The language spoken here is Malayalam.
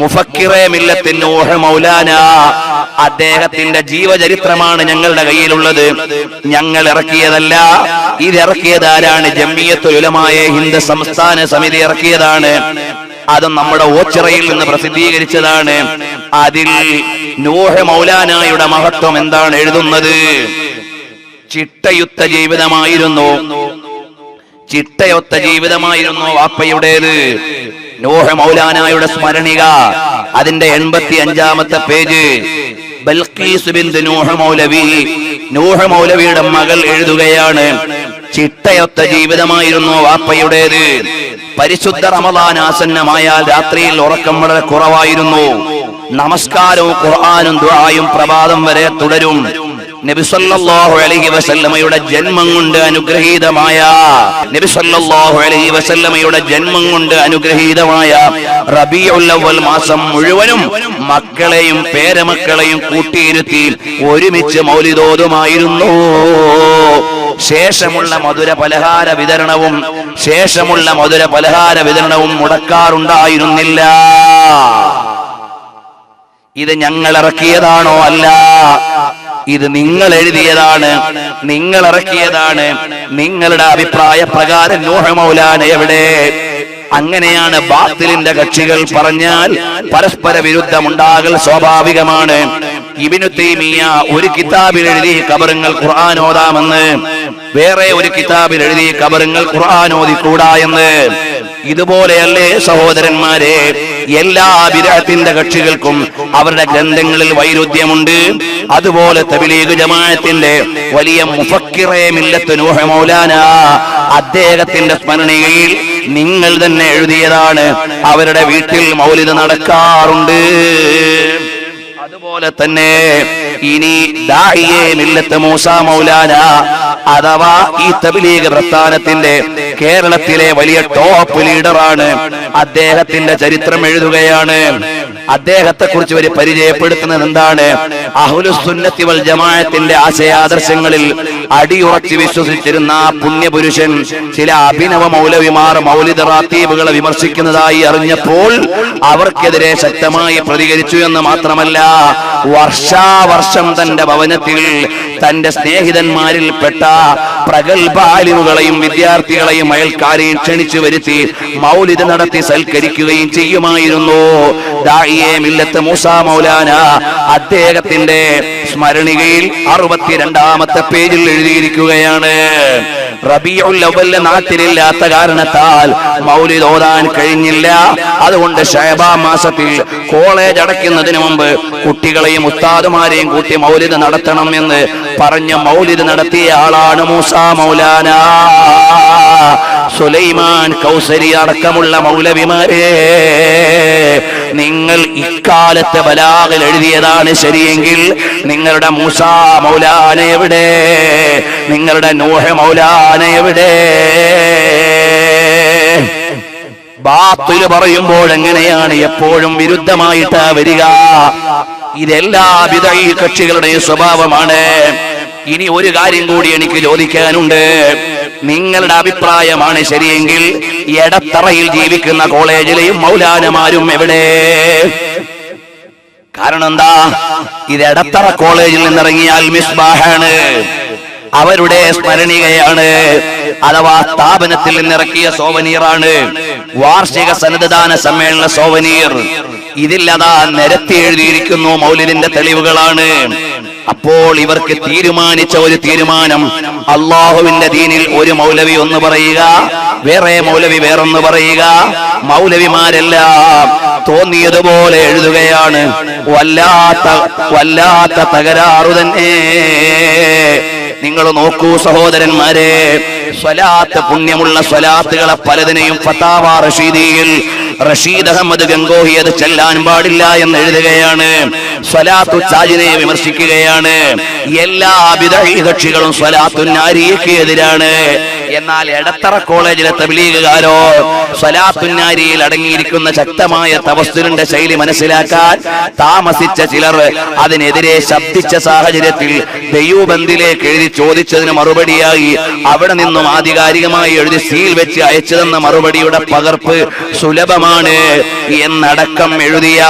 മുഫക്കിറെ മില്ലത്ത് നൂഹ് മൗലാന അദ്ദേഹത്തിന്റെ ജീവചരിത്രമാണ് ഞങ്ങളുടെ കയ്യിലുള്ളത്. ഞങ്ങൾ ഇറക്കിയതല്ല, ഇതിറക്കിയത് ആരാണ്? ജംഇയ്യത്തുൽ ഉലമായ ഹിന്ദ് സംസ്ഥാന സമിതി ഇറക്കിയതാണ്. അതും നമ്മുടെ ഓച്ചിറയിൽ നിന്ന് പ്രസിദ്ധീകരിച്ചതാണ്. അതിൽ നൂഹ് മൗലാനയുടെ മഹത്വം എന്താണ് എഴുതുന്നത്? ചിട്ടയുക്ത ജീവിതമായിരുന്നു, ചിട്ടയൊത്ത ജീവിതമായിരുന്നു വാപ്പയുടേത്. നൂഹ് മൗലാനയുടെ സ്മരണിക, അതിന്റെ 85-ാമത്തെ പേജ്. ബൽഖീസ് ബിൻത് നൂഹ് മൗലവി, നൂഹ് മൗലവിയുടെ മകൾ എഴുതുകയാണ്, ചിട്ടയൊത്ത ജീവിതമായിരുന്നു വാപ്പയുടേത്. പരിശുദ്ധ റമദാൻ ആസന്നമായാൽ രാത്രിയിൽ ഉറക്കം വളരെ കുറവായിരുന്നു. നമസ്കാരവും ഖുർആനും ദുആയും പ്രഭാതം വരെ തുടരും. നബി സല്ലല്ലാഹു അലൈഹി വസല്ലമയുടെ ജന്മം കൊണ്ട് അനുഗ്രഹീതമായ റബീഉൽ അവ്വൽ മാസം മുഴുവനും മക്കളെയും പേരമക്കളെയും കൂട്ടിയിരുത്തി ഒരുമിച്ച് മൗലിദ് ഓതുമായിരുന്നു. ശേഷമുള്ള മധുര പലഹാര വിതരണവും മുടക്കാറുണ്ടായിരുന്നില്ല. ഇത് ഞങ്ങൾ ഇറക്കിയതാണോ? അല്ല, ഇത് നിങ്ങൾ എഴുതിയതാണ്, നിങ്ങൾ ഇറക്കിയതാണ്. നിങ്ങളുടെ അഭിപ്രായ പ്രകാരം നൂഹ് മൗലാന എവിടെ? അങ്ങനെയാണ് ബാത്തിലിന്റെ കക്ഷികൾ പറഞ്ഞാൽ പരസ്പര വിരുദ്ധമുണ്ടാകൽ സ്വാഭാവികമാണ്. ഇബ്നു തൈമിയ്യ ഒരു കിതാബിൽ എഴുതി ഖബറുകൾ ഖുർആൻ ഓതാമെന്ന്, വേറെ ഒരു കിതാബിൽ എഴുതി ഖബറുകൾ ഖുർആൻ ഓതിക്കൂടാ എന്ന്. ഇതുപോലെയല്ലേ സഹോദരന്മാരെ എല്ലാ ബിദ്അത്തിന്റെ കക്ഷികൾക്കും അവരുടെ ഗ്രന്ഥങ്ങളിൽ വൈരുദ്ധ്യമുണ്ട്. അതുപോലെ തബ്ലീഗ് ജമാഅത്തിന്റെ വലിയ മുഫക്കിറെ മില്ലത്ത് നൂഹ് മൗലാന അദ്ദേഹത്തിന്റെ സ്മരണയിൽ നിങ്ങൾ തന്നെ എഴുതിയതാണ്. അവരുടെ വീട്ടിൽ മൗലിദ് നടക്കാറുണ്ട്. അതുപോലെ തന്നെ ഇനി ദാഇയെ മില്ലത്ത് മൂസാ മൗലാന അഥവാ ഈ തബ്ലീഗ് പ്രസ്ഥാനത്തിന്റെ കേരളത്തിലെ വലിയ ടോപ്പ് ലീഡറാണ്. അദ്ദേഹത്തിന്റെ ചരിത്രം എഴുതുകയാണ്. അദ്ദേഹത്തെ കുറിച്ച് ഒരു പരിചയപ്പെടുത്തുന്നത് എന്താണ്? അഹ്ലുസ് സുന്നത്തി വൽ ജമാഅത്തിന്റെ ആശയാദർശങ്ങളിൽ അടിയുറച്ച് വിശ്വസിച്ചിരുന്ന പുണ്യപുരുഷൻ ചില അഭിനവ മൗലവിമാർ മൗലിദ് റാത്തീബുകളെ വിമർശിക്കുന്നതായി അറിഞ്ഞപ്പോൾ അവർക്കെതിരെ ശക്തമായി പ്രതികരിച്ചു എന്ന് മാത്രമല്ല, വർഷാവർഷം തന്റെ ഭവനത്തിൽ തന്റെ സ്നേഹിതന്മാരിൽപ്പെട്ട പ്രഗൽഭ ആലിമുകളെയും വിദ്യാർത്ഥികളെയും അയൽക്കാരെയും ക്ഷണിച്ചു വരുത്തി മൗലിദ് നടത്തി സൽക്കരിക്കുകയും ചെയ്യുമായിരുന്നു. ദാഇയെ മില്ലത്ത് മൂസാ മൗലാന അദ്ദേഹത്തിന്റെ സ്മരണികയിൽ 62-ാമത്തെ പേജിൽ എഴുതിയിരിക്കുകയാണ്, റബീഉൽ അവ്വൽ നാട്ടിലില്ലാത്ത കാരണത്താൽ മൗലിദ് ഓതാൻ കഴിഞ്ഞില്ല. അതുകൊണ്ട് ശഅബാൻ മാസത്തിൽ കോളേജ് അടയ്ക്കുന്നതിന് മുമ്പ് കുട്ടികളെയും ഉസ്താദുമാരെയും കൂട്ടി മൗലിദ് നടത്തണം എന്ന് പറഞ്ഞ് മൗലിദ് നടത്തിയ ആളാണ് മൂസാ മൗലാന. സുലൈമാൻ കൗസരി അടക്കമുള്ള മൗലവിമാരെ, നിങ്ങൾ ഇക്കാലത്തെ ബലാഗിൽ എഴുതിയതാണ് ശരിയെങ്കിൽ നിങ്ങളുടെ മൂസാ മൗലാന എവിടെ? നിങ്ങളുടെ നൂഹ് മൗലാന എവിടെ? ബാത്തിൽ പറയുമ്പോൾ എങ്ങനെയാണ് എപ്പോഴും വിരുദ്ധമായിട്ടാ വരിക? ഇതെല്ലാ ബിദ്അഈ കക്ഷികളുടെയും സ്വഭാവമാണ്. ഇനി ഒരു കാര്യം കൂടി എനിക്ക് ചോദിക്കാനുണ്ട്. നിങ്ങളുടെ അഭിപ്രായമാണ് ശരിയെങ്കിൽ എടത്തറയിൽ ജീവിക്കുന്ന കോളേജിലെയും മൗലാനമാരും എവിടെ? കാരണം എന്താ? ഇത് എടത്തറ കോളേജിൽ നിന്നിറങ്ങിയാൽ മിസ്ബാഹാണ്, അവരുടെ സ്മരണികയാണ്, അഥവാ സ്ഥാപനത്തിൽ നിന്നിറക്കിയ സോവനീറാണ്. വാർഷിക സന്നദ്ധദാന സമ്മേളന സോവനീർ ഇതില്ലതാ നിരത്തി എഴുതിയിരിക്കുന്നു മൗലിദിന്റെ തെളിവുകളാണ്. അപ്പോൾ ഇവർക്ക് തീരുമാനിച്ച ഒരു തീരുമാനം, അള്ളാഹുവിന്റെ ദീനിൽ ഒരു മൗലവി ഒന്ന് പറയുക, വേറെ മൗലവി വേറൊന്ന് പറയുക. മൗലവിമാരെല്ലാം തോന്നിയതുപോലെ എഴുതുകയാണ്. വല്ലാത്ത തകരാറു തന്നെ. നിങ്ങൾ നോക്കൂ സഹോദരന്മാരെ, സ്വലാത്ത്, പുണ്യമുള്ള സ്വലാത്തുകളെ പലതിനെയും ഫതാവ റഷീദിയിൽ റഷീദ് അഹമ്മദ് ഗംഗോഹി അത് ചെല്ലാൻ പാടില്ല എന്ന് എഴുതുകയാണ്. സ്വലാത്തു ചാജിനെ വിമർശിക്കുകയാണ്. എല്ലാ ബിദ്അഈ കക്ഷികളും സ്വലാത്തു നാരിയയ്ക്ക് എതിരാണ്. എന്നാൽ എടത്തറ കോളേജിലെ തബ്ലീഗുകാരോ സ്വലാത്തു നാരിയിൽ അടങ്ങിയിരിക്കുന്ന ശക്തമായ തവസ്സുലിന്റെ ശൈലി മനസ്സിലാക്കാൻ താമസിച്ച ചിലർ അതിനെതിരെ ശബ്ദിച്ച സാഹചര്യത്തിൽ ദൈവബന്ധിലേക്ക് എഴുതി ചോദിച്ചതിന് മറുപടിയായി അവിടെ നിന്നും ആധികാരികമായി എഴുതി സീൽ വെച്ച് അയച്ചതെന്ന മറുപടിയുടെ പകർപ്പ് സുലഭമായി ദുർഗമാണ് എന്നടക്കം എഴുതിയ